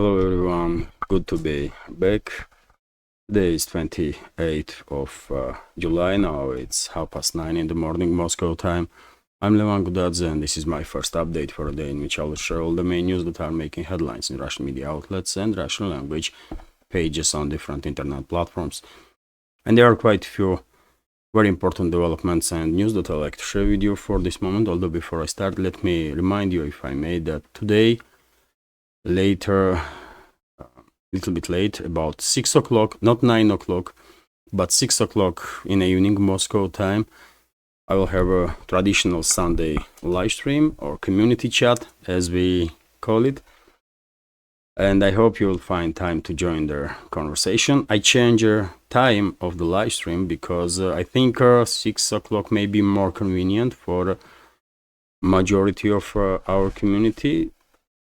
Hello everyone, good to be back. Today is 28th of July, now it's 9:30 in the morning Moscow time. I'm Levan Gudadze and this is my first update for a day in which I will share all the main news that are making headlines in Russian media outlets and Russian language pages on different internet platforms. And there are quite a few very important developments and news that I'd like to share with you for this moment. Although before I start, let me remind you, if I may, that today later, a little bit late, about 6 o'clock, not 9 o'clock, but 6 o'clock in the evening Moscow time, I will have a traditional Sunday live stream or community chat, as we call it. And I hope you'll find time to join the conversation. I change the time of the live stream because I think 6 o'clock may be more convenient for majority of our community.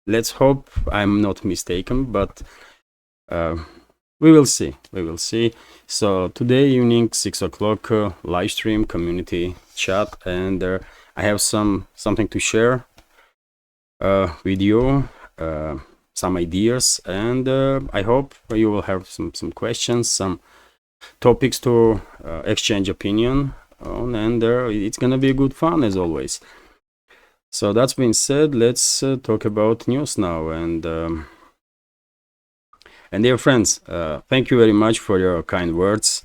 Let's hope I'm not mistaken, but we will see. We will see. So today evening, 6 o'clock, live stream, community chat, and I have something to share with you, some ideas, and I hope you will have some questions, some topics to exchange opinion on, and it's gonna be good fun as always. So that's been said, let's talk about news now. And dear friends, thank you very much for your kind words.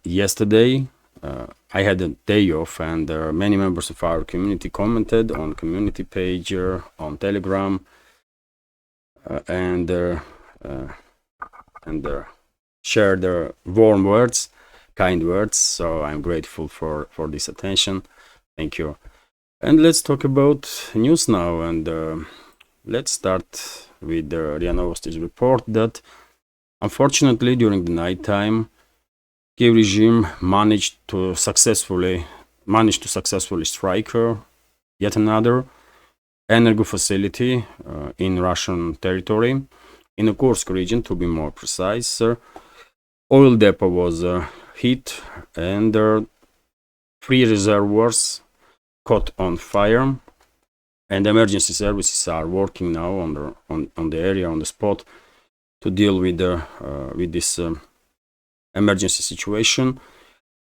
Yesterday, I had a day off, and many members of our community commented on community page, on Telegram, and shared their warm words, kind words. So I'm grateful for this attention. Thank you. And let's talk about news now, and let's start with the RIA Novosti's report that unfortunately during the night time, Kiev regime managed to successfully strike yet another energy facility in Russian territory, in the Kursk region to be more precise. Oil depot was hit, and 3 reservoirs caught on fire, and emergency services are working now on the area, on the spot, to deal with this emergency situation.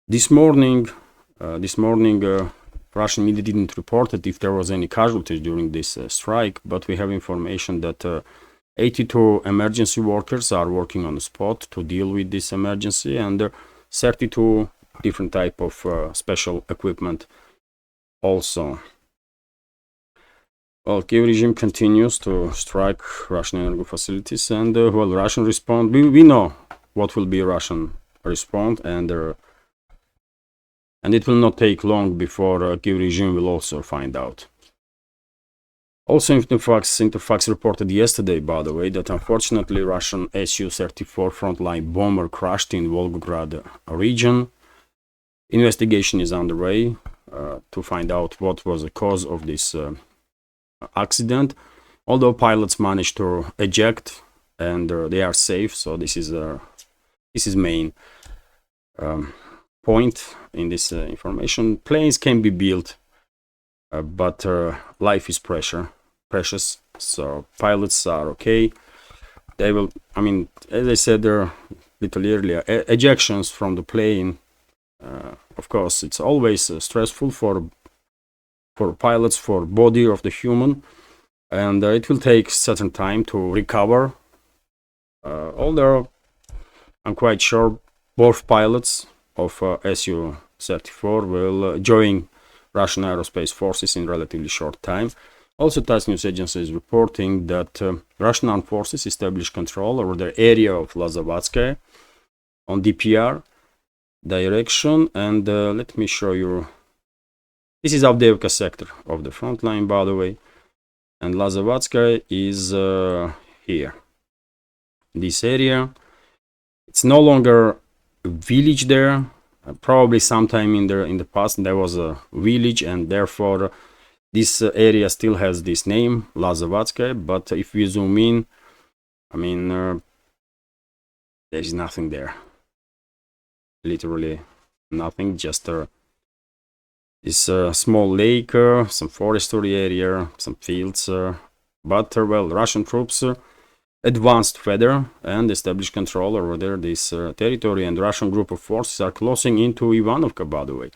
This morning, Russian media didn't report it if there was any casualties during this strike, but we have information that 82 emergency workers are working on the spot to deal with this emergency, and 32 different type of special equipment also. Well, Kiev regime continues to strike Russian energy facilities, and Russian respond. We know what will be Russian response, and it will not take long before Kiev regime will also find out. Also, Interfax reported yesterday, by the way, that unfortunately Russian Su-34 Frontline bomber crashed in Volgograd region. Investigation is underway to find out what was the cause of this accident, although pilots managed to eject and they are safe. So this is main point in this information. Planes can be built, but life is precious, so pilots are okay. They will, as I said a little earlier, ejections from the plane, of course, it's always stressful for pilots, for body of the human, and it will take certain time to recover. Although I'm quite sure both pilots of Su-34 will join Russian aerospace forces in relatively short time. Also, TASS news agency is reporting that Russian armed forces established control over the area of Lazavatskaya on DPR direction, and let me show you. This is Avdiivka sector of the front line, by the way, and Lazavatskaya is here. This area, it's no longer a village there. Probably sometime in the past there was a village, and therefore this area still has this name, Lazavatskaya. But if we zoom in, there is nothing there. Literally nothing, just this small lake, some forestry area, some fields, But well, Russian troops advanced further and established control over this territory, and Russian group of forces are closing into Ivanovka, by the way,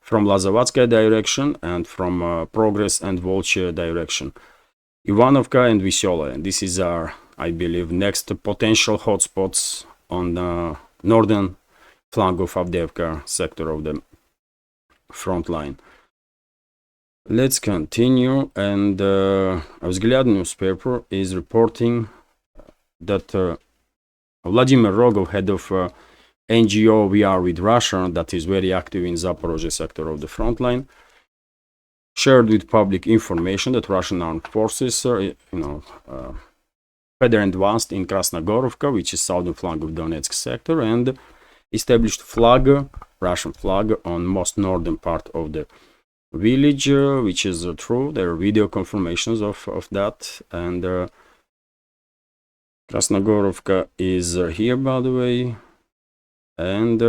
from Lazavatskaya direction and from Progress and Volchya direction. Ivanovka and Vysyola, and this is our, I believe, next potential hotspots on the northern flank of Avdiivka sector of the front line. Let's continue, and Vzglyad newspaper is reporting that Vladimir Rogov, head of NGO We Are With Russia, that is very active in Zaporozhye sector of the front line, shared with public information that Russian armed forces are, further advanced in Krasnogorovka, which is southern flank of Donetsk sector, and established Russian flag on most northern part of the village, which is true. There are video confirmations of that, and Krasnogorovka is here, by the way, and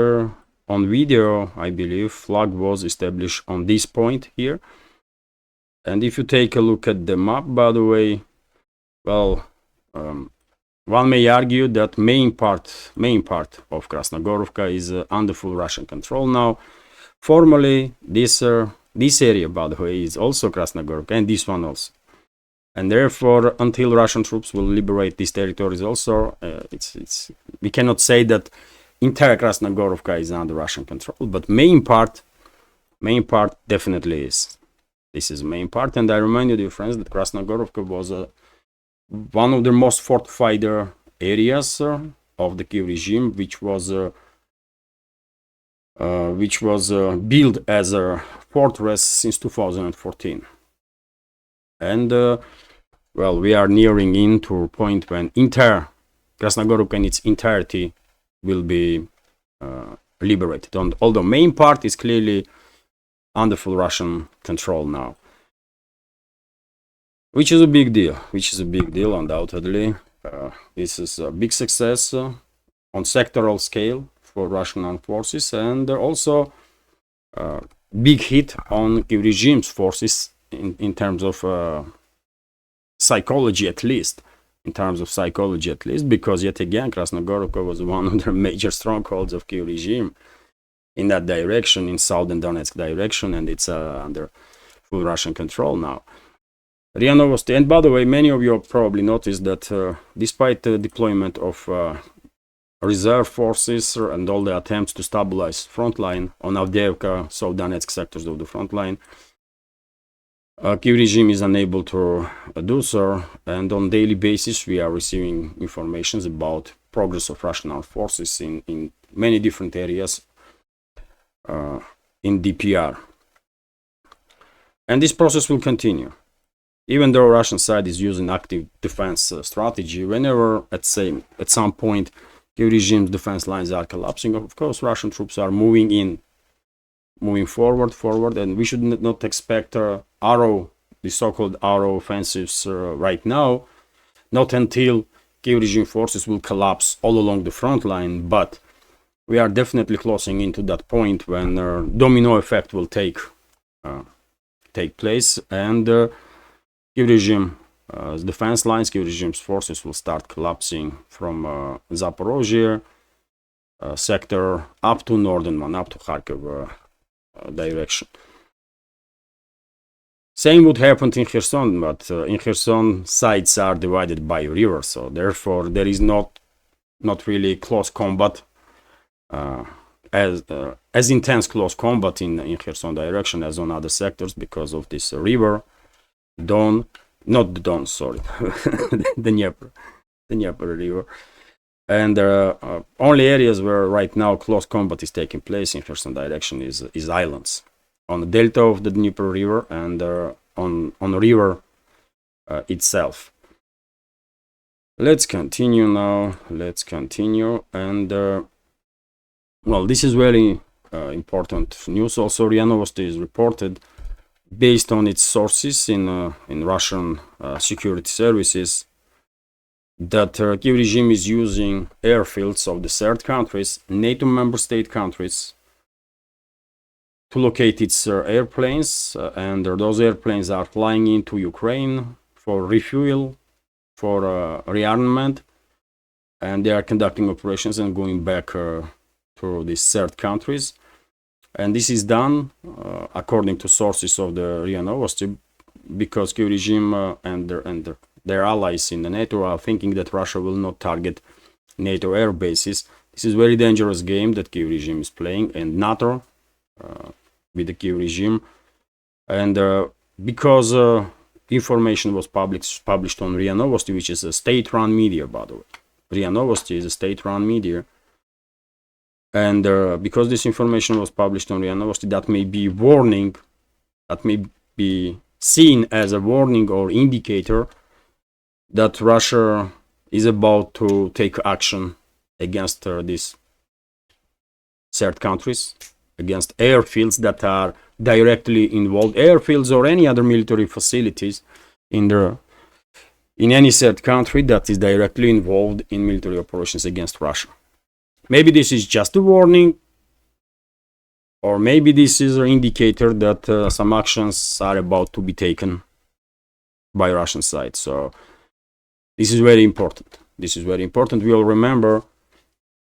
on video, I believe, flag was established on this point here. And if you take a look at the map, by the way, well, one may argue that main part of Krasnogorovka is under full Russian control now. Formally, this area, by the way, is also Krasnogorovka, and this one also. And therefore, until Russian troops will liberate these territories also, we cannot say that entire Krasnogorovka is under Russian control, but main part definitely is. This is the main part, and I remind you, dear friends, that Krasnogorovka was one of the most fortified areas of the Kiev regime, which was built as a fortress since 2014. And well, we are nearing into a point when entire Krasnogorovka in its entirety will be liberated. Although main part is clearly under full Russian control now, which is a big deal, undoubtedly. This is a big success on sectoral scale for Russian armed forces, and also big hit on Kiev regime's forces in terms of psychology, at least. Because yet again, Krasnogorovka was one of the major strongholds of Kiev regime in that direction, in southern Donetsk direction, and it's under full Russian control now. RIA Novosti. And by the way, many of you probably noticed that despite the deployment of reserve forces and all the attempts to stabilize frontline on Avdiivka, South Donetsk sectors of the frontline, Kiev regime is unable to do so, and on daily basis we are receiving information about progress of Russian armed forces in many different areas in DPR. And this process will continue. Even though Russian side is using active defense strategy, whenever at some point Kiev regime's defense lines are collapsing, of course Russian troops are moving forward, and we should not expect the so-called arrow offensives right now, not until Kiev regime forces will collapse all along the front line, but we are definitely closing into that point when domino effect will take place, and Kiev regime defense lines, Kiev regime's forces will start collapsing from Zaporozhye sector up to northern one, up to Kharkiv direction. Same would happen in Kherson, but in Kherson sides are divided by river, so therefore there is not really close combat, as intense close combat in Kherson direction as on other sectors because of this river, the Dnieper river. And only areas where right now close combat is taking place in Kherson direction is islands on the delta of the Dnieper river and on the river itself. Let's continue now. And well, this is very important news. Also, RIA Novosti is reported, based on its sources in Russian security services, that Kiev regime is using airfields of the third countries, NATO member state countries, to locate its airplanes, and those airplanes are flying into Ukraine for refuel, for rearmament, and they are conducting operations and going back to these third countries. And this is done according to sources of the RIA Novosti, because Kyiv regime and their allies in the NATO are thinking that Russia will not target NATO air bases. This is a very dangerous game that Kyiv regime is playing, and NATO with the Kyiv regime. And because information was published on RIA Novosti, which is a state-run media, by the way. RIA Novosti is a state-run media. And because this information was published on RIA Novosti, that may be warning, that may be seen as a warning or indicator that Russia is about to take action against these third countries, against airfields that are directly involved, airfields or any other military facilities in any third country that is directly involved in military operations against Russia. Maybe this is just a warning, or maybe this is an indicator that some actions are about to be taken by Russian side. So this is very important. This is very important. We all remember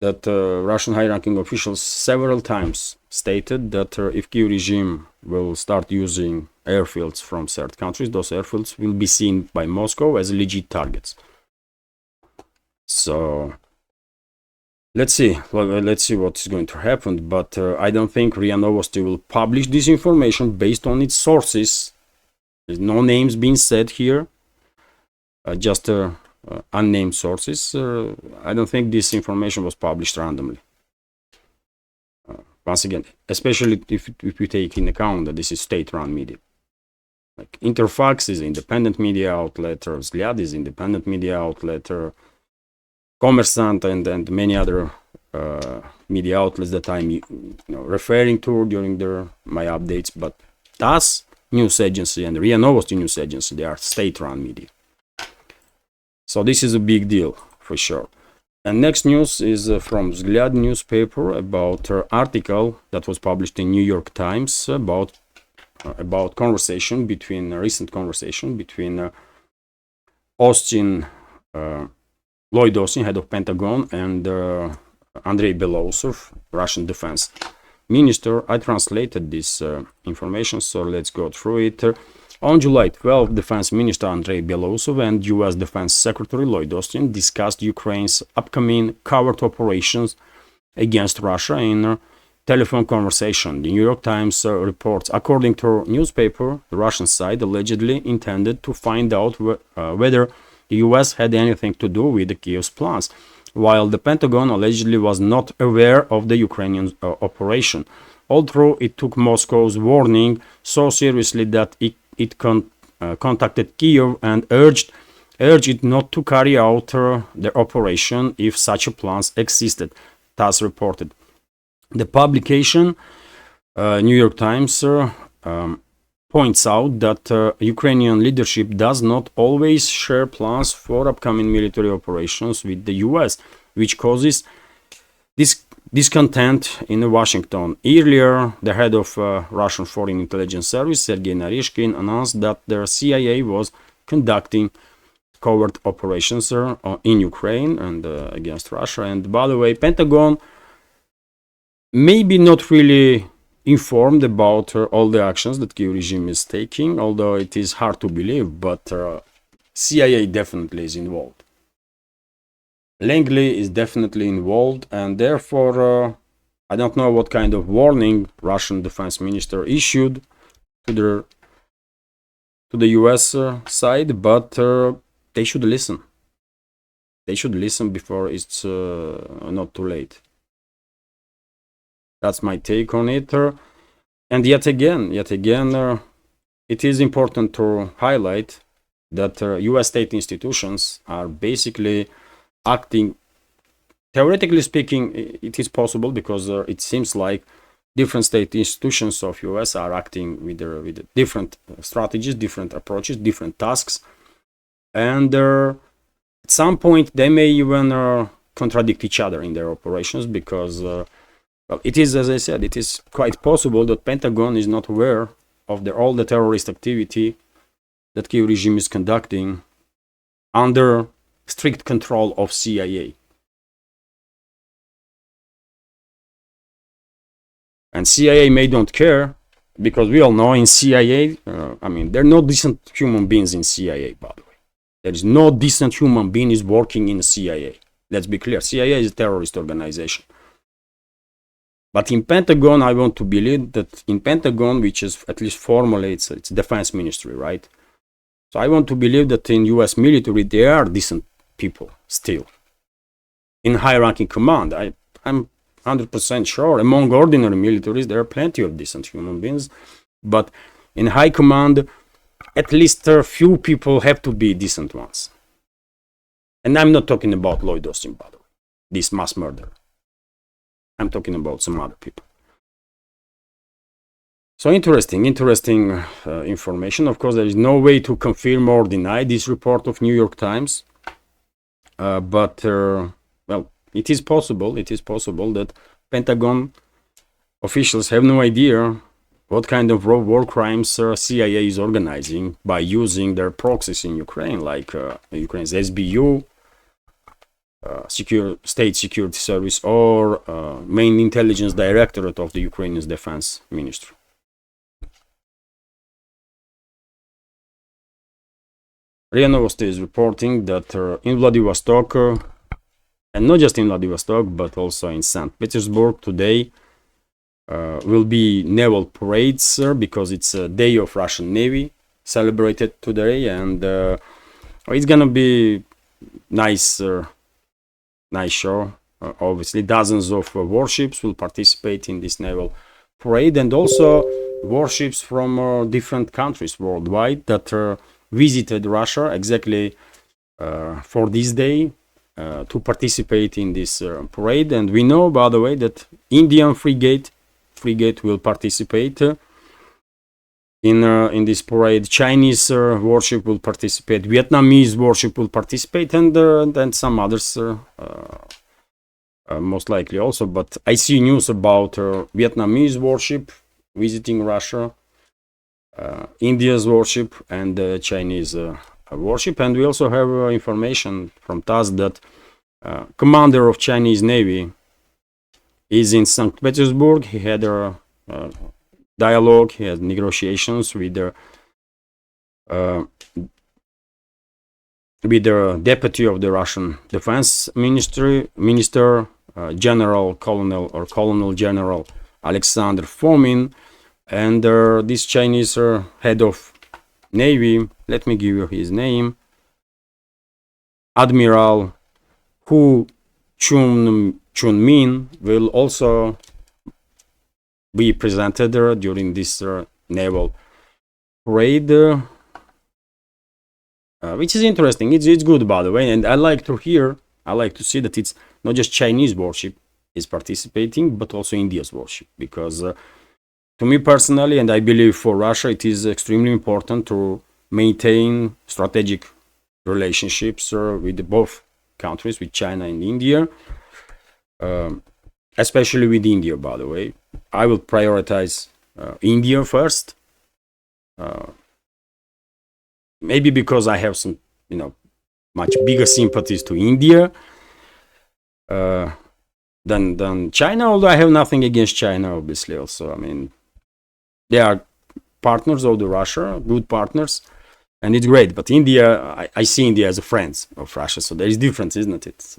that Russian high-ranking officials several times stated that if Kyiv regime will start using airfields from third countries, those airfields will be seen by Moscow as legit targets. So let's see. Well, let's see what is going to happen. But I don't think RIA Novosti will publish this information based on its sources. There's no names being said here. Just unnamed sources. I don't think this information was published randomly. Once again, especially if we take in account that this is state-run media. Like Interfax is independent media outlet, or Vzlyad is independent media outlet, or Kommersant and many other media outlets that I'm referring to during my updates. But TASS news agency and RIA Novosti news agency, they are state-run media. So this is a big deal for sure. And next news is from Vzlyad newspaper about an article that was published in New York Times about recent conversation between Austin, Lloyd Austin, head of Pentagon, and Andrei Belousov, Russian defense minister. I translated this information, so let's go through it. On July 12, Defense Minister Andrei Belousov and U.S. Defense Secretary Lloyd Austin discussed Ukraine's upcoming covert operations against Russia in a telephone conversation. The New York Times reports, according to newspaper, the Russian side allegedly intended to find out whether the U.S. had anything to do with the Kyiv's plans, while the Pentagon allegedly was not aware of the Ukrainian operation, although it took Moscow's warning so seriously that it contacted Kyiv and urged it not to carry out their operation if such plans existed, TASS reported. The publication, New York Times, points out that Ukrainian leadership does not always share plans for upcoming military operations with the US, which causes discontent in Washington. Earlier, the head of Russian Foreign Intelligence Service, Sergei Narishkin, announced that the CIA was conducting covert operations in Ukraine and against Russia. And by the way, Pentagon maybe not really informed about all the actions that Kyiv regime is taking, although it is hard to believe, but CIA definitely is involved. Langley is definitely involved, and therefore I don't know what kind of warning Russian defense minister issued to the US side, but they should listen. They should listen before it's not too late. That's my take on it. And yet again, it is important to highlight that US state institutions are basically acting. Theoretically speaking, it is possible, because it seems like different state institutions of US are acting with different strategies, different approaches, different tasks, and at some point they may even contradict each other in their operations, because well, it is, as I said, it is quite possible that Pentagon is not aware of all the terrorist activity that Kiev regime is conducting under strict control of CIA. And CIA may don't care, because we all know in CIA, I mean, there are no decent human beings in CIA, by the way. There is no decent human being is working in CIA. Let's be clear. CIA is a terrorist organization. But in Pentagon, I want to believe that in Pentagon, which is at least formally, it's defense ministry, right? So I want to believe that in US military, there are decent people still. In high-ranking command, I'm 100% sure. Among ordinary militaries, there are plenty of decent human beings. But in high command, at least a few people have to be decent ones. And I'm not talking about Lloyd Austin, by the way, this mass murderer. I'm talking about some other people. So interesting information. Of course, there is no way to confirm or deny this report of New York Times. But well, it is possible that Pentagon officials have no idea what kind of war crimes CIA is organizing by using their proxies in Ukraine, like Ukraine's SBU, State Security Service, or main intelligence directorate of the Ukrainian Defense Ministry. RIA Novosti is reporting that in Vladivostok, and not just in Vladivostok, but also in St. Petersburg today, will be naval parades because it's a day of Russian Navy celebrated today, and it's gonna be nice show. Obviously, dozens of warships will participate in this naval parade, and also warships from different countries worldwide that visited Russia exactly for this day to participate in this parade. And we know, by the way, that Indian frigate will participate in this parade. Chinese warship will participate. Vietnamese warship will participate, and some others most likely also. But I see news about Vietnamese warship visiting Russia, India's warship, and Chinese warship. And we also have information from TASS that commander of Chinese Navy is in St. Petersburg. He had a dialogue, he had negotiations with the deputy of the Russian Defense Minister, Colonel General Alexander Fomin, and this Chinese head of Navy, let me give you his name, Admiral Hu Chunmin, will also be presented during this naval parade, which is interesting. It's good, by the way, and I like to see that it's not just Chinese warship is participating, but also India's warship, because to me personally, and I believe for Russia, it is extremely important to maintain strategic relationships with both countries, with China and India, especially with India, by the way. I will prioritize India first, maybe because I have some, much bigger sympathies to India than China, although I have nothing against China, obviously. Also, I mean, they are partners of the Russia, good partners, and it's great. But India, I see India as a friend of Russia, so there is difference, isn't it?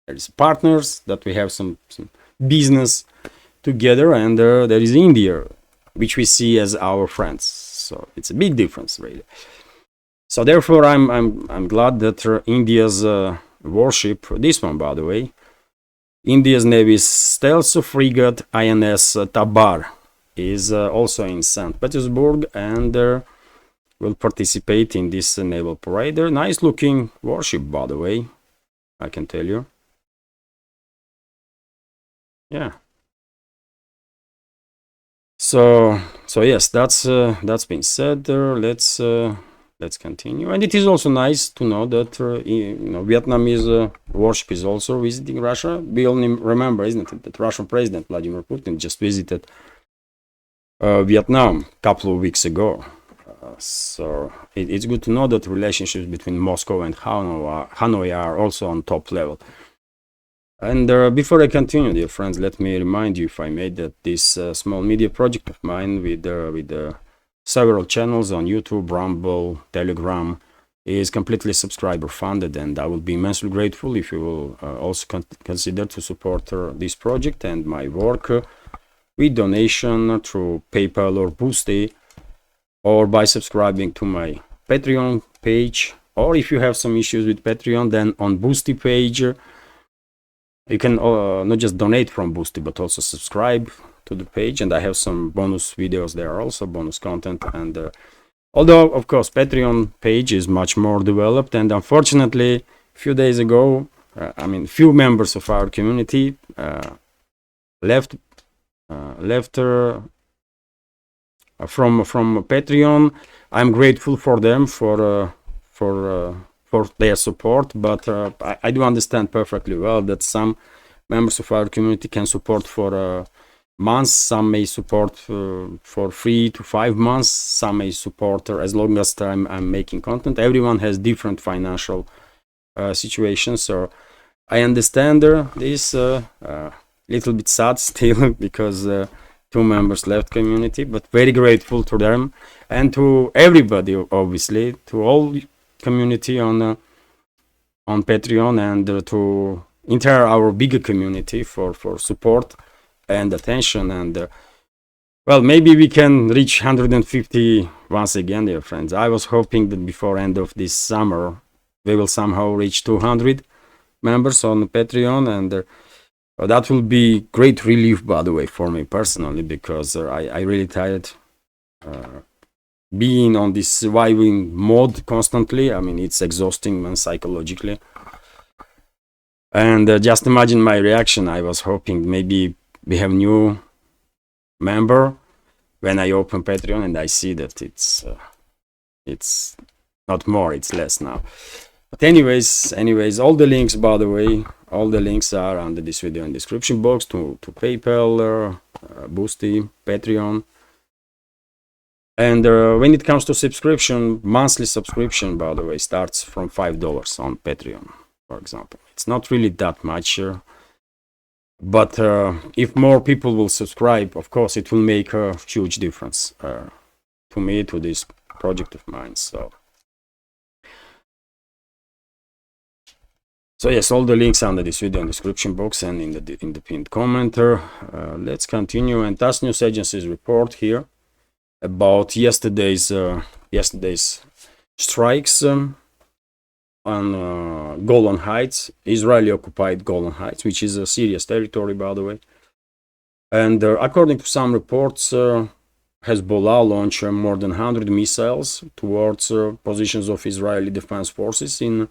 There is partners that we have some business together, and there is India, which we see as our friends. So it's a big difference, really. So therefore, I'm glad that India's warship, this one, by the way, India's Navy's stealth frigate INS Tabar, is also in St. Petersburg, and will participate in this naval parade. They're nice looking warship, by the way, I can tell you. Yeah. So yes, that's been said. Let's continue. And it is also nice to know that Vietnamese warship is also visiting Russia. We only remember, isn't it, that Russian President Vladimir Putin just visited Vietnam a couple of weeks ago. So it's good to know that relationships between Moscow and Hanoi are also on top level. And before I continue, dear friends, let me remind you, if I made, that this small media project of mine with several channels on YouTube, Rumble, Telegram, is completely subscriber funded, and I will be immensely grateful if you will also consider to support this project and my work with donation through PayPal or Boosty, or by subscribing to my Patreon page. Or if you have some issues with Patreon, then on Boosty page you can not just donate from Boosty, but also subscribe to the page, and I have some bonus videos there, also bonus content. And although of course Patreon page is much more developed, and unfortunately a few days ago few members of our community left from Patreon. I'm grateful for them for their support, but I do understand perfectly well that some members of our community can support for months, some may support for 3 to 5 months, some may support as long as I'm making content. Everyone has different financial situations, so I understand this. Little bit sad still because 2 members left community, but very grateful to them and to everybody, obviously, to all community on Patreon, and to entire our bigger community for support and attention. And well, maybe we can reach 150 once again, dear friends. I was hoping that before end of this summer we will somehow reach 200 members on Patreon, and that will be great relief, by the way, for me personally, because I really tired being on this surviving mode constantly. I mean, it's exhausting, man, psychologically. And just imagine my reaction. I was hoping maybe we have new member when I open Patreon and I see that it's not more, it's less now. But anyways, all the links, by the way, all the links are under this video in description box to PayPal, Boosty, Patreon. And when it comes to subscription, monthly subscription, by the way, starts from $5 on Patreon, for example. It's not really that much, but if more people will subscribe, of course, it will make a huge difference to me, to this project of mine. So yes, all the links under this video in the description box and in the pinned comment. Let's continue. And TASS News Agency's report here about yesterday's strikes on Golan Heights, Israeli occupied Golan Heights, which is a serious territory, by the way. And according to some reports, Hezbollah launched more than 100 missiles towards positions of Israeli defense forces in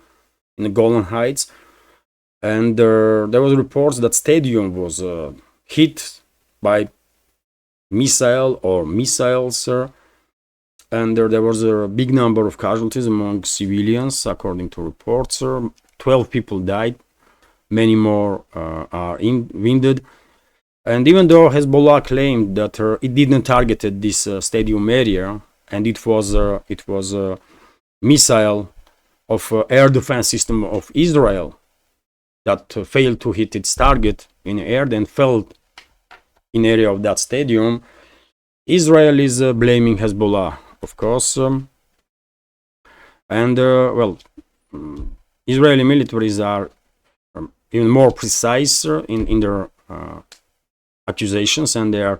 the Golan Heights. And there was reports that stadium was hit by missile or missiles, and there was a big number of casualties among civilians, according to reports. 12 people died, many more are wounded. And even though Hezbollah claimed that it didn't target this stadium area, and it was a missile of air defense system of Israel that failed to hit its target in the air, then fell in area of that stadium, Israel is blaming Hezbollah, of course. Israeli militaries are even more precise in their accusations, and they are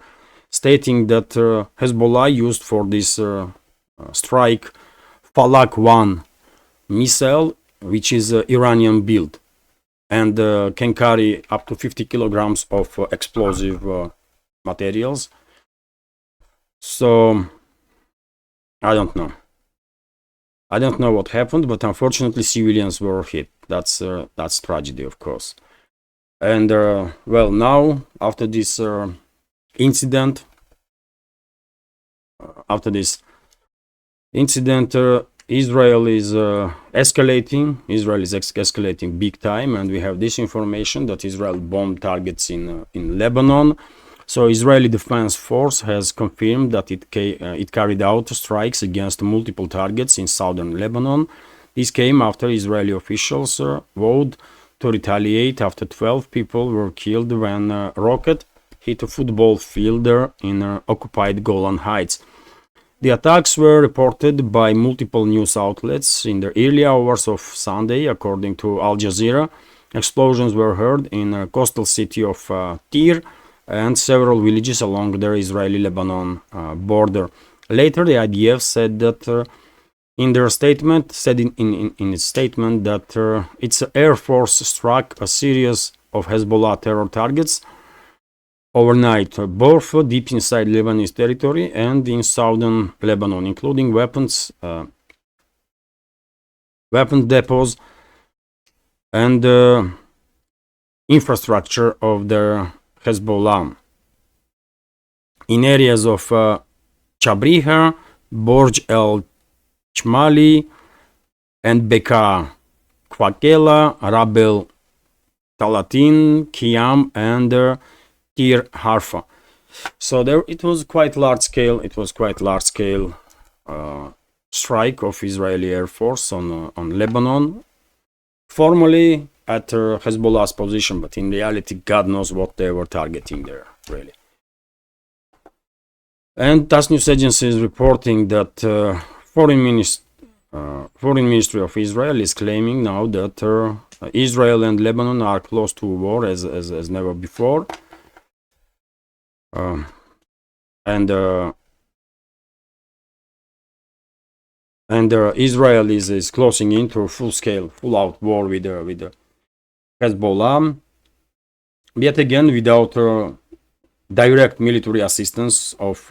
stating that Hezbollah used for this strike Falak 1 missile, which is Iranian built and can carry up to 50 kilograms of explosive materials. So I don't know what happened, but unfortunately civilians were hit. That's tragedy, of course. And well, now after this incident, Israel is escalating. Israel is big time, and we have this information that Israel bombed targets in Lebanon. So Israeli Defense Force has confirmed that it carried out strikes against multiple targets in southern Lebanon. This came after Israeli officials vowed to retaliate after 12 people were killed when a rocket hit a football field in occupied Golan Heights. The attacks were reported by multiple news outlets in the early hours of Sunday, according to Al Jazeera. Explosions were heard in the coastal city of Tyre and several villages along the Israeli-Lebanon border. Later, the IDF said that in their statement, in its statement that its air force struck a series of Hezbollah terror targets overnight, both deep inside Lebanese territory and in southern Lebanon, including weapon depots and infrastructure of the Hezbollah in areas of Chabriha, Borj el Chmali, and Beka, Kwakela, Rabel, Talatin, Kiam, and Tir Harfa. So there, it was quite large scale. It was quite large scale strike of Israeli Air Force on Lebanon. Formally at Hezbollah's position, but in reality, God knows what they were targeting there, really. And TASS news agency is reporting that Foreign Ministry of Israel is claiming now that Israel and Lebanon are close to war as never before. Israel is closing into a full-out war with Hezbollah, yet again without direct military assistance of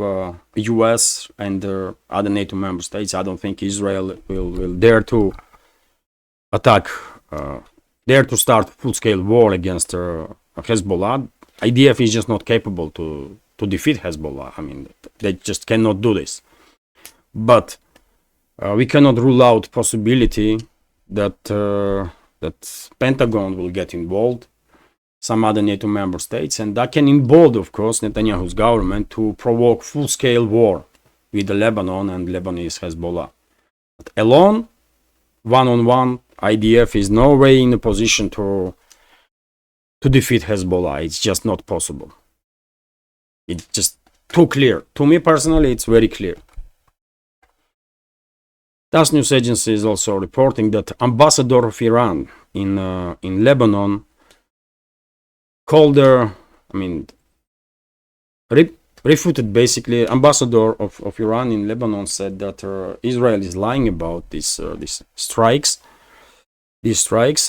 US and other NATO member states. I don't think Israel will dare to attack, dare to start full-scale war against Hezbollah. IDF is just not capable to defeat Hezbollah. I mean, they just cannot do this. But we cannot rule out possibility that Pentagon will get involved, some other NATO member states, and that can embolden, of course, Netanyahu's government to provoke full-scale war with Lebanon and Lebanese Hezbollah. But alone, one-on-one, IDF is no way in a position to defeat Hezbollah. It's just not possible. It's just too clear. To me personally, it's very clear. TASS news agency is also reporting that ambassador of Iran in Lebanon called refuted basically. Ambassador of Iran in Lebanon said that Israel is lying about these strikes,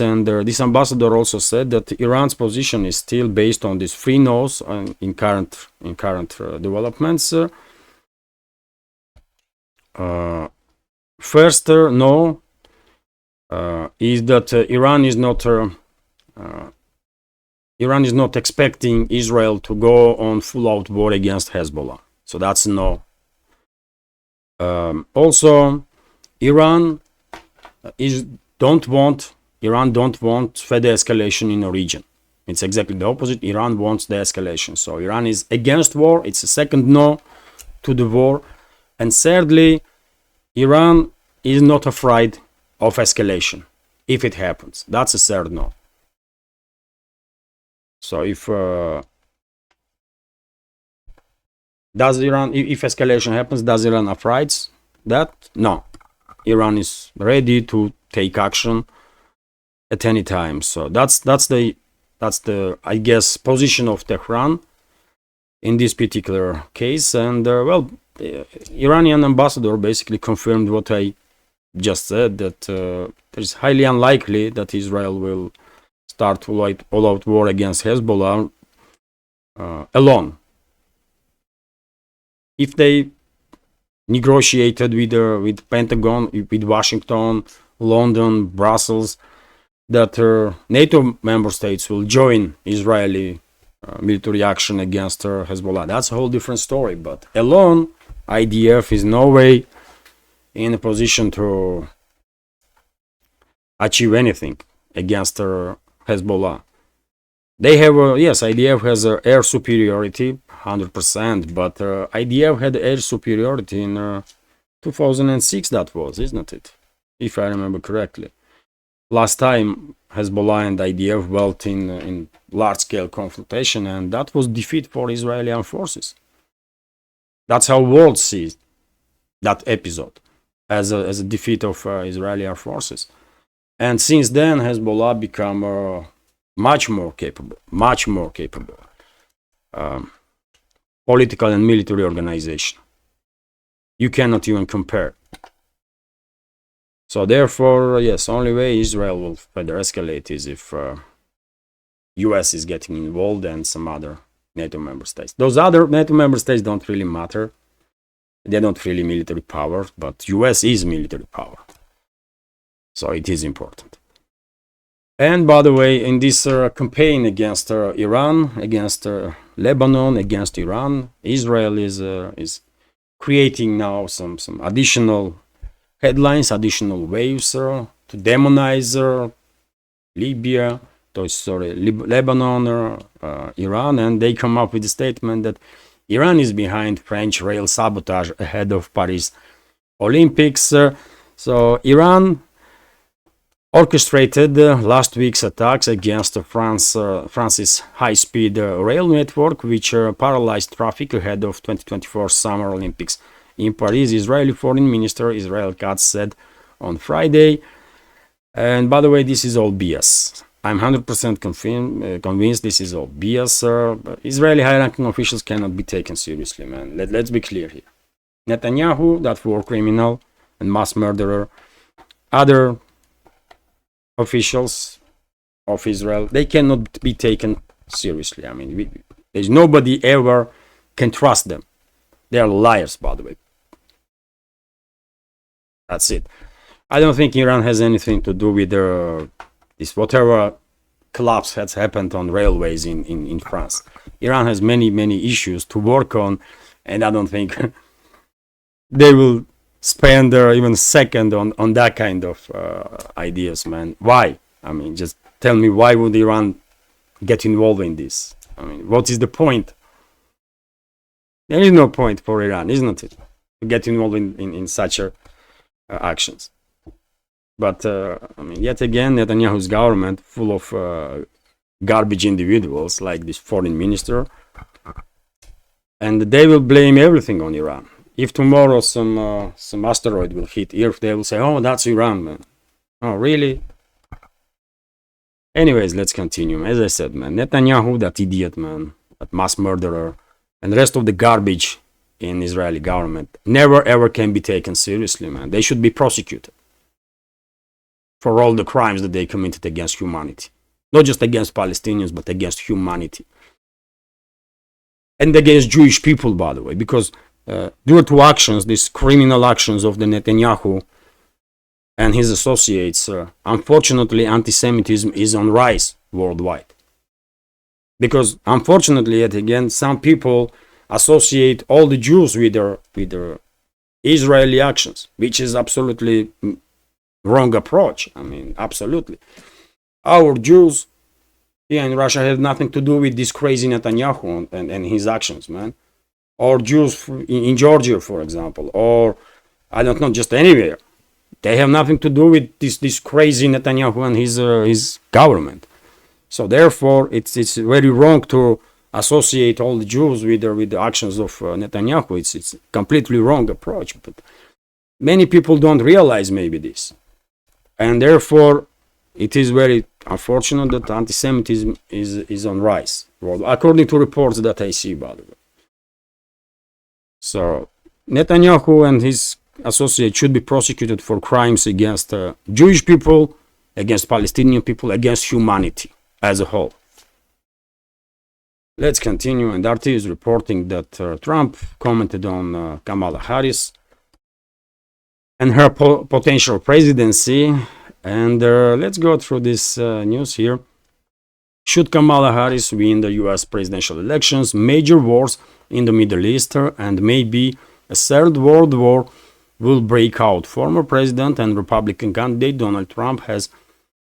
and this ambassador also said that Iran's position is still based on these three no's in current developments. First no is that Iran is not expecting Israel to go on full-out war against Hezbollah. So that's no. Also, Iran don't want further escalation in the region. It's exactly the opposite. Iran wants the escalation. So Iran is against war. It's a second no to the war. And thirdly, Iran is not afraid of escalation if it happens. That's a third no. So if escalation happens, does Iran afraid that? No. Iran is ready to take action at any time. So that's the I guess position of Tehran in this particular case. And the Iranian ambassador basically confirmed what I just said, that it's highly unlikely that Israel will start all-out war against Hezbollah alone. If they negotiated with Pentagon, with Washington, London, Brussels, that NATO member states will join Israeli military action against Hezbollah, that's a whole different story. But alone, IDF is no way in a position to achieve anything against Hezbollah. They have, yes, IDF has air superiority, 100%, but IDF had air superiority in 2006, that was, isn't it? If I remember correctly. Last time Hezbollah and IDF went in large-scale confrontation, and that was defeat for Israeli armed forces. That's how world sees that episode, as a defeat of Israeli armed forces. And since then, Hezbollah become much more capable, political and military organization. You cannot even compare. So therefore, yes, only way Israel will further escalate is if US is getting involved and some other NATO member states. Those other NATO member states don't really matter. They're not really military power, but US is military power. So it is important. And by the way, in this campaign against Iran, against Lebanon, against Iran, Israel is creating now some additional headlines, additional waves to demonize Libya, Lebanon, Iran, and they come up with a statement that Iran is behind French rail sabotage ahead of Paris Olympics. So Iran orchestrated last week's attacks against France's high-speed rail network, which paralyzed traffic ahead of 2024 Summer Olympics in Paris. Israeli Foreign Minister Israel Katz said on Friday. And by the way, this is all BS. I'm 100% convinced this is all BS. Israeli high-ranking officials cannot be taken seriously, man. Let's be clear here. Netanyahu, that war criminal and mass murderer, other officials of Israel, they cannot be taken seriously. I mean, there's nobody ever can trust them. They are liars, by the way. That's it. I don't think Iran has anything to do with this whatever collapse has happened on railways in France. Iran has many issues to work on, and I don't think they will spend even a second on that kind of ideas, man. Why? I mean, just tell me, why would Iran get involved in this? I mean, what is the point? There is no point for Iran, isn't it, to get involved in such actions. But I mean, yet again, Netanyahu's government, full of garbage individuals like this foreign minister, and they will blame everything on Iran. If tomorrow some asteroid will hit Earth, they will say, "Oh, that's Iran, man." Oh, really? Anyways, let's continue. As I said, man, Netanyahu, that idiot, man, that mass murderer, and the rest of the garbage in Israeli government never ever can be taken seriously, man. They should be prosecuted for all the crimes that they committed against humanity. Not just against Palestinians, but against humanity. And against Jewish people, by the way, because due to actions, these criminal actions of the Netanyahu and his associates, unfortunately, anti-Semitism is on rise worldwide. Because unfortunately, yet again, some people associate all the Jews with their Israeli actions, which is absolutely wrong approach. I mean, absolutely. Our Jews here in Russia have nothing to do with this crazy Netanyahu and his actions, man. Or Jews in Georgia, for example, or I don't know, just anywhere. They have nothing to do with this crazy Netanyahu and his government. So therefore, it's very wrong to associate all the Jews with the actions of Netanyahu. It's a completely wrong approach. But many people don't realize maybe this. And therefore, it is very unfortunate that anti-Semitism is on rise, according to reports that I see, by the way. So Netanyahu and his associates should be prosecuted for crimes against Jewish people, against Palestinian people, against humanity as a whole. Let's continue. And RT is reporting that Trump commented on Kamala Harris and her potential presidency. And let's go through this news here. Should Kamala Harris win the US presidential elections, major wars in the Middle East and maybe a third world war will break out. Former president and Republican candidate Donald Trump has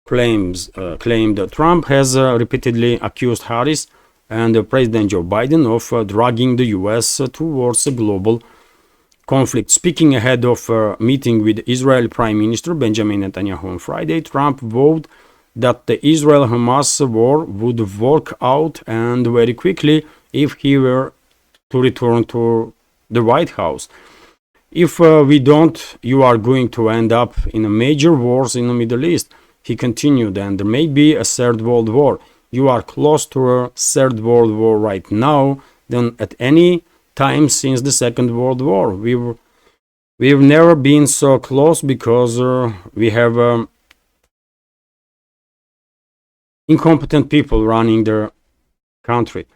claimed that Trump has repeatedly accused Harris and President Joe Biden of dragging the US towards a global conflict. Speaking ahead of a meeting with Israel Prime Minister Benjamin Netanyahu on Friday, Trump vowed that the Israel-Hamas war would work out and very quickly if he were to return to the White House. If we don't, you are going to end up in a major wars in the Middle East, he continued, and there may be a third world war. You are close to a third world war right now than at any time since the Second World War. We've never been so close because we have incompetent people running their country.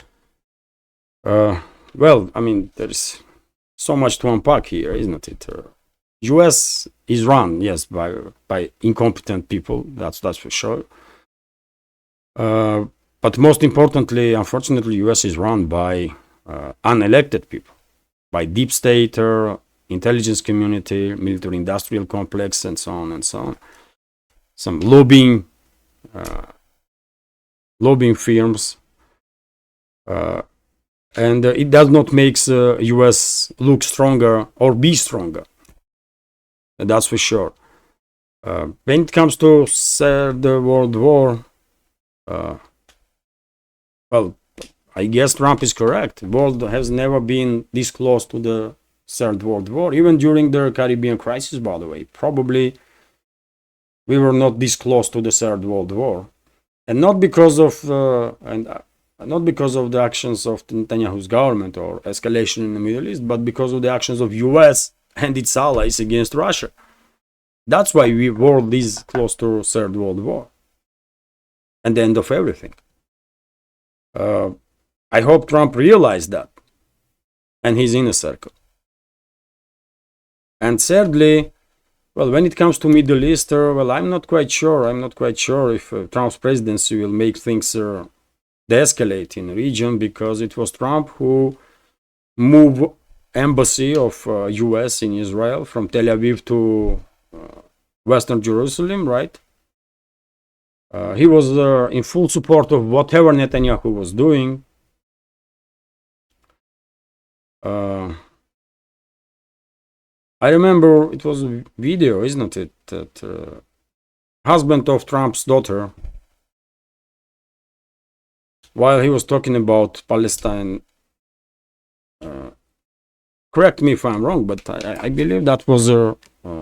Well, I mean, there's so much to unpack here, isn't it? US is run, yes, by incompetent people. That's for sure. But most importantly, unfortunately, US is run by unelected people, by deep state, intelligence community, military-industrial complex, and so on and so on. Some lobbying firms, and it does not make the US look stronger or be stronger. That's for sure. When it comes to Third World War, well, I guess Trump is correct. The world has never been this close to the Third World War, even during the Caribbean crisis, by the way. Probably we were not this close to the Third World War. And not because of not because of the actions of Netanyahu's government or escalation in the Middle East, but because of the actions of US and its allies against Russia. That's why we were this close to Third World War and the end of everything. I hope Trump realized that, and his inner circle. And thirdly, well, when it comes to Middle East, well, I'm not quite sure if Trump's presidency will make things de-escalate in the region, because it was Trump who moved embassy of US in Israel from Tel Aviv to Western Jerusalem, right? He was in full support of whatever Netanyahu was doing. I remember it was a video, isn't it, that husband of Trump's daughter, while he was talking about Palestine, correct me if I'm wrong, but I believe that was a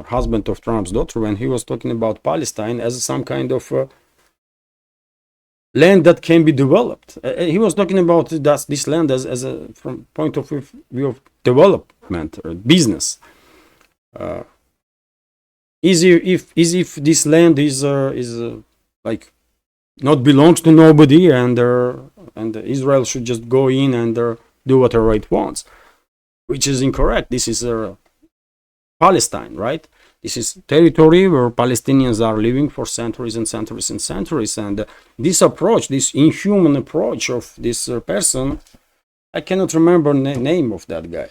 husband of Trump's daughter, when he was talking about Palestine as some kind of land that can be developed. He was talking about this land as a from point of view of development or business. Easy if this land is like not belongs to nobody, and Israel should just go in and do whatever it wants, which is incorrect. This is Palestine, right? This is territory where Palestinians are living for centuries and centuries and centuries. And this approach, this inhuman approach of this person, I cannot remember the name of that guy.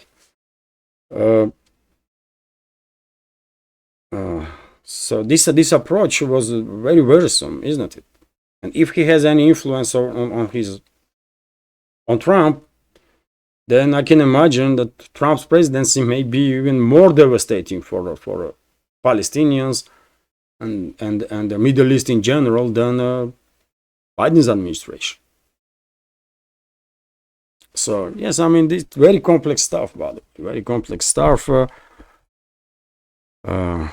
So this approach was very worrisome, isn't it? And if he has any influence on Trump, then I can imagine that Trump's presidency may be even more devastating for Palestinians and the Middle East in general than Biden's administration. So yes, I mean, this very complex stuff, by the way, very complex stuff.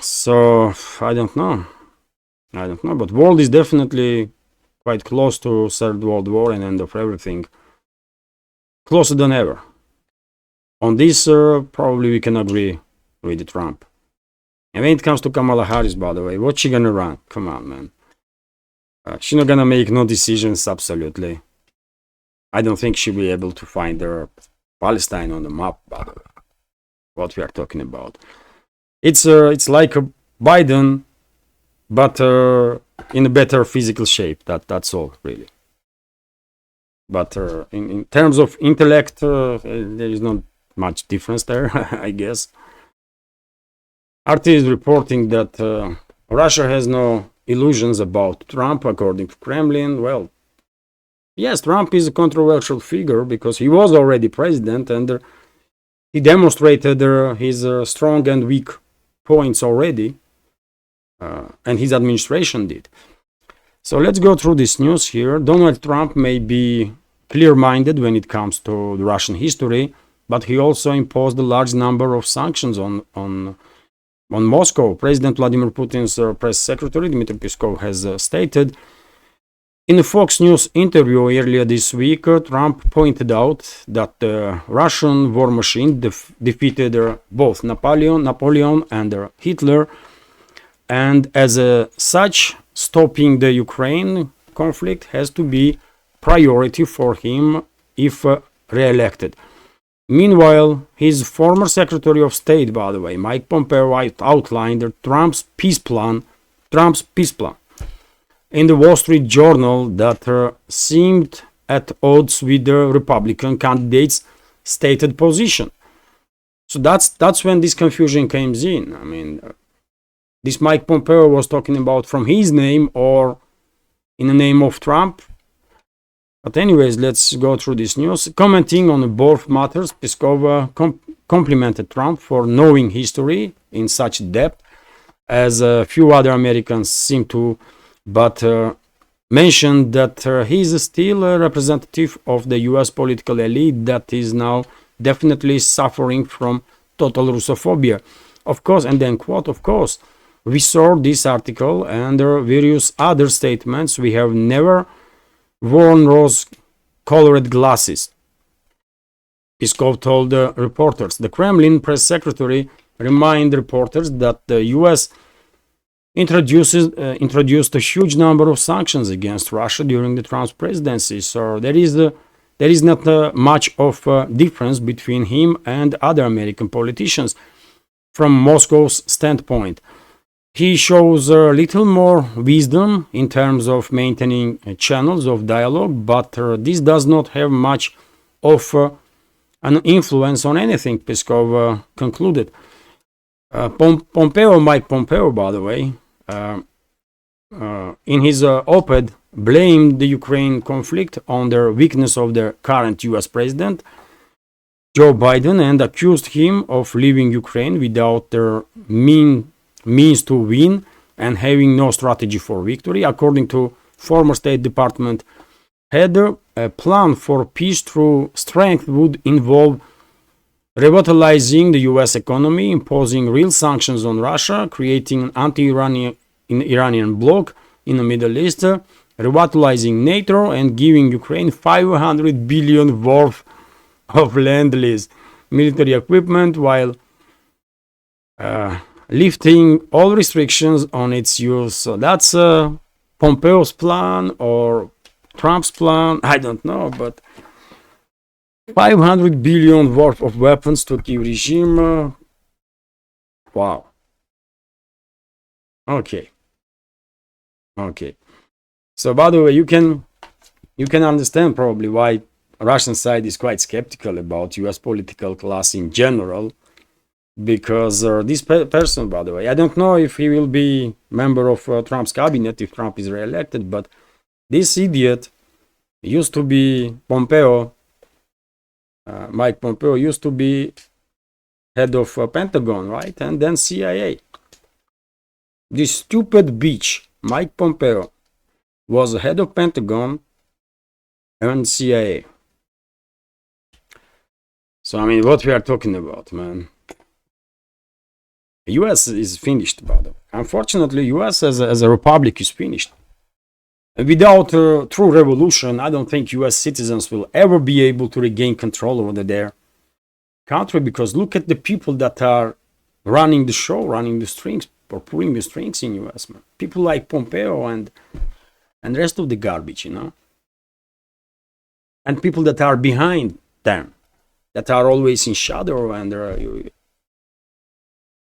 So I don't know, but world is definitely quite close to Third World War and end of everything, closer than ever. On this, probably we can agree with Trump. And when it comes to Kamala Harris, by the way, what's she gonna run? Come on, man. She's not gonna make no decisions, absolutely. I don't think she'll be able to find Palestine on the map, by the way, what we are talking about. It's like a Biden, but in a better physical shape. That's all, really. But in terms of intellect, there is not much difference there, I guess. RT is reporting that Russia has no illusions about Trump, according to Kremlin. Well, yes, Trump is a controversial figure because he was already president and he demonstrated his strong and weak points already, and his administration did. So let's go through this news here. Donald Trump may be clear-minded when it comes to the Russian history, but he also imposed a large number of sanctions on Moscow. President Vladimir Putin's press secretary Dmitry Peskov has stated in a Fox News interview earlier this week, Trump pointed out that the Russian war machine defeated both Napoleon and Hitler, and as such, stopping the Ukraine conflict has to be priority for him if re-elected. Meanwhile, his former Secretary of State, by the way, Mike Pompeo, outlined Trump's peace plan in the Wall Street Journal that seemed at odds with the Republican candidate's stated position. So that's when this confusion comes in. I mean, this Mike Pompeo was talking about from his name or in the name of Trump. But anyways, let's go through this news. Commenting on both matters, Peskov complimented Trump for knowing history in such depth as a few other Americans seem to, but mentioned that he is still a representative of the US political elite that is now definitely suffering from total Russophobia. Of course, and then quote, of course, we saw this article and various other statements. We have never worn rose-colored glasses, Peskov told reporters. The Kremlin press secretary reminded reporters that the US introduced a huge number of sanctions against Russia during the Trump's presidency. So there is not much of a difference between him and other American politicians from Moscow's standpoint. He shows a little more wisdom in terms of maintaining channels of dialogue, but this does not have much of an influence on anything, Peskov concluded. Mike Pompeo, by the way, in his op-ed, blamed the Ukraine conflict on the weakness of the current US president, Joe Biden, and accused him of leaving Ukraine without their means to win and having no strategy for victory. According to former State Department head, a plan for peace through strength would involve revitalizing the US economy, imposing real sanctions on Russia, creating an anti-Iranian bloc in the Middle East, revitalizing NATO, and giving Ukraine $500 billion worth of Lend-Lease military equipment while lifting all restrictions on its use. So that's Pompeo's plan or Trump's plan, I don't know, but $500 billion worth of weapons to Kiev regime. Wow. Okay. So by the way, you can understand probably why Russian side is quite skeptical about US political class in general, because this person, by the way, I don't know if he will be member of Trump's cabinet if Trump is re-elected, but this idiot used to be Pompeo. Mike Pompeo used to be head of Pentagon, right? And then CIA. This stupid bitch, Mike Pompeo, was head of Pentagon and CIA. So, I mean, what we are talking about, man. The US is finished, by the way. Unfortunately, US as a republic is finished. Without a true revolution, I don't think US citizens will ever be able to regain control over their country, because look at the people that are running the show, running the strings, or pulling the strings in US, man. People like Pompeo and the rest of the garbage, you know. And people that are behind them, that are always in shadow, and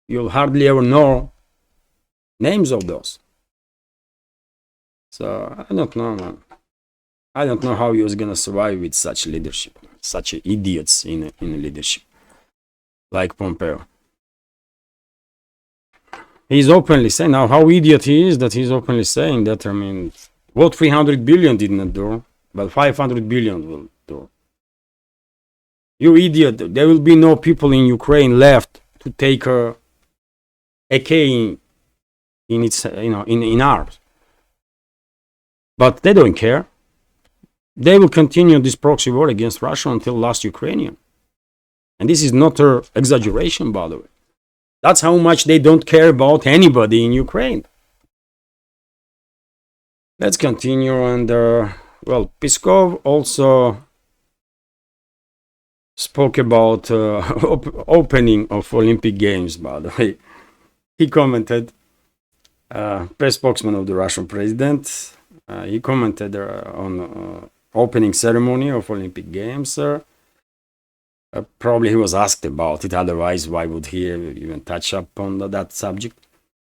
you'll hardly ever know names of those. So I don't know, man. I don't know how you're gonna survive with such leadership, such idiots in leadership like Pompeo. He's openly saying now how idiot he is that he's openly saying that. I mean, what 300 billion did not do, but 500 billion will do. You idiot! There will be no people in Ukraine left to take a AK in its in arms. But they don't care. They will continue this proxy war against Russia until last Ukrainian. And this is not an exaggeration, by the way. That's how much they don't care about anybody in Ukraine. Let's continue. And well, Peskov also spoke about opening of Olympic Games, by the way. He commented, press spokesman of the Russian president, he commented on opening ceremony of Olympic Games. Probably he was asked about it, otherwise why would he even touch up on that subject?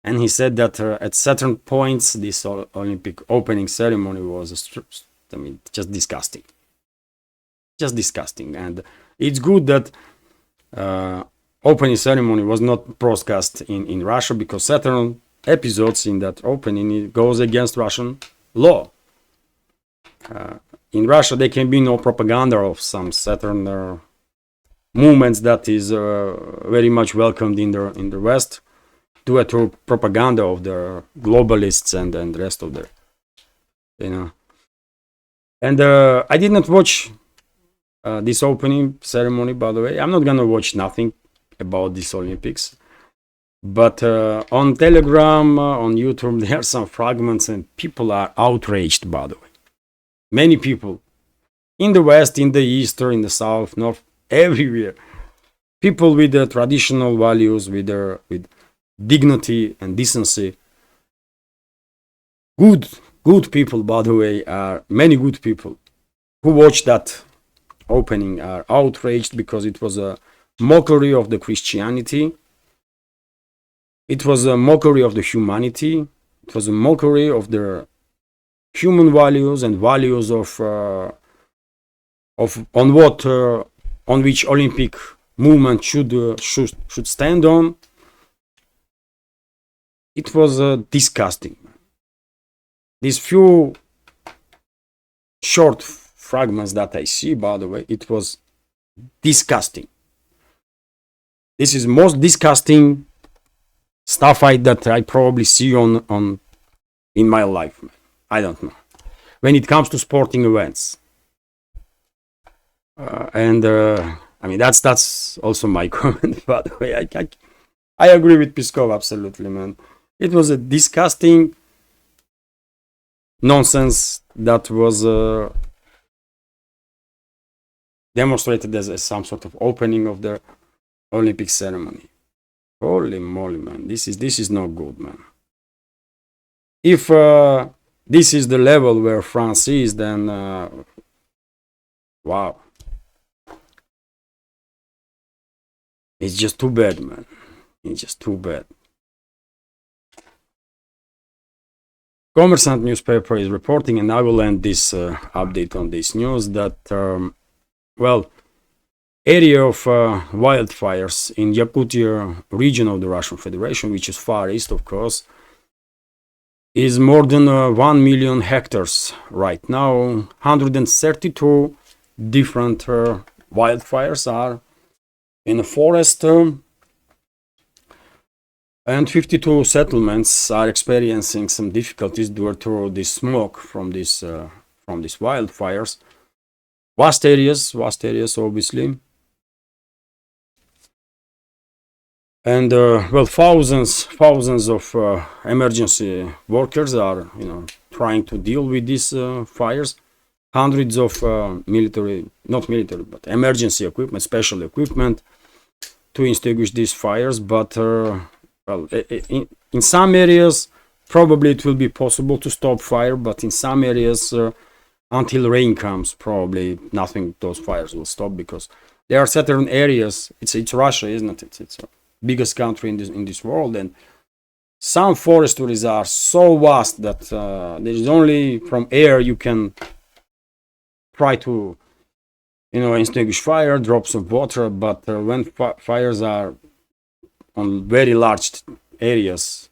And he said that at certain points this Olympic opening ceremony was just disgusting. Just disgusting. And it's good that opening ceremony was not broadcast in Russia, because certain episodes in that opening, it goes against Russian law. In Russia there can be no propaganda of some certain movements that is very much welcomed in the West, due to propaganda of the globalists and the rest of the, And I did not watch this opening ceremony, by the way. I'm not gonna watch nothing about this Olympics, but on Telegram, on YouTube, there are some fragments and people are outraged, by the way. Many people in the West, in the East, or in the South, North, everywhere. People with traditional values, with dignity and decency. Good people, by the way, are many good people who watched that opening are outraged because it was a mockery of the Christianity. It was a mockery of the humanity. It was a mockery of the human values and values on which Olympic movement should stand on. It was disgusting. These few short fragments that I see, by the way, it was disgusting. This is most disgusting stuff that I probably see on in my life. I don't know. When it comes to sporting events. I mean, that's also my comment, by the way. I agree with Peskov, absolutely, man. It was a disgusting nonsense that was demonstrated as some sort of opening of the Olympic ceremony. Holy moly, man. This is not good, man. If this is the level where France is, then wow. It's just too bad, man. It's just too bad. Kommersant newspaper is reporting, and I will end this update on this news, that well, area of wildfires in Yakutia region of the Russian Federation, which is far east, of course, is more than 1 million hectares right now. 132 different wildfires are in a forest, and 52 settlements are experiencing some difficulties due to the smoke from these wildfires. Vast areas, obviously. And well, thousands of emergency workers are, trying to deal with these fires. Hundreds of not military, but emergency equipment, special equipment to extinguish these fires. But well, in some areas, probably it will be possible to stop fire, but in some areas, until rain comes, probably nothing. Those fires will stop, because there are certain areas. It's Russia, isn't it? It's the biggest country in this world, and some forestries are so vast that there is only from air you can try to, extinguish fire, drops of water. But when fires are on very large areas,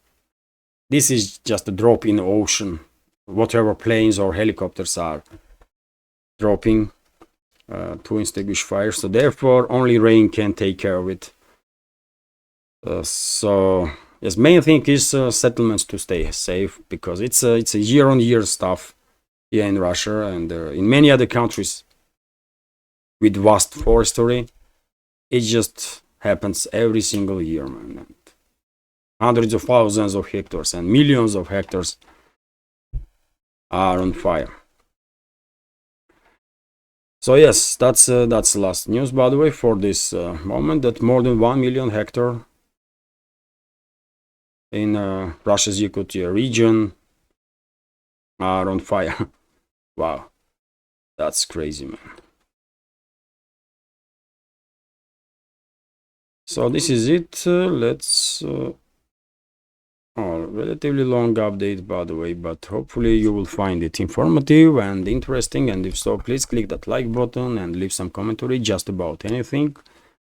this is just a drop in the ocean. Whatever planes or helicopters are dropping to extinguish fire. So therefore, only rain can take care of it. So yes, main thing is settlements to stay safe, because it's a year-on-year stuff here in Russia and in many other countries with vast forestry. It just happens every single year, man. And hundreds of thousands of hectares and millions of hectares are on fire. So yes, that's the last news, by the way, for this moment, that more than 1 million hectare in Russia's Yakutia region are on fire. Wow, that's crazy, man. So this is it. Let's relatively long update, by the way, but hopefully you will find it informative and interesting, and if so, please click that like button and leave some commentary just about anything,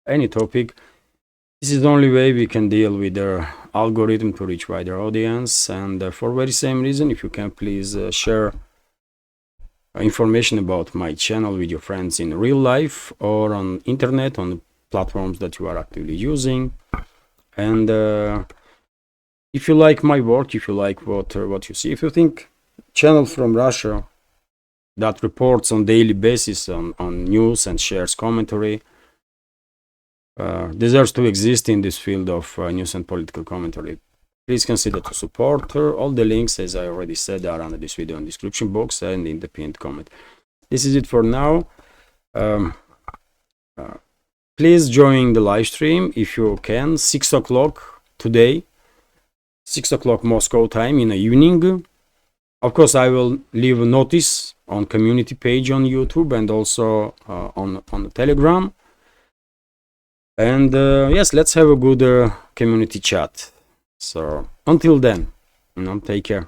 any topic. This is the only way we can deal with the algorithm to reach wider audience, and for very same reason, if you can please share information about my channel with your friends in real life or on internet, on platforms that you are actively using. And if you like my work, if you like what you see, if you think channel from Russia that reports on daily basis on news and shares commentary deserves to exist in this field of news and political commentary, please consider to support her. All the links, as I already said, are under this video in the description box and in the pinned comment. This is it for now. Please join the live stream if you can, 6 o'clock today, 6 o'clock Moscow time in the evening. Of course, I will leave a notice on community page on YouTube and also on the Telegram. And yes, let's have a good community chat. So until then, take care.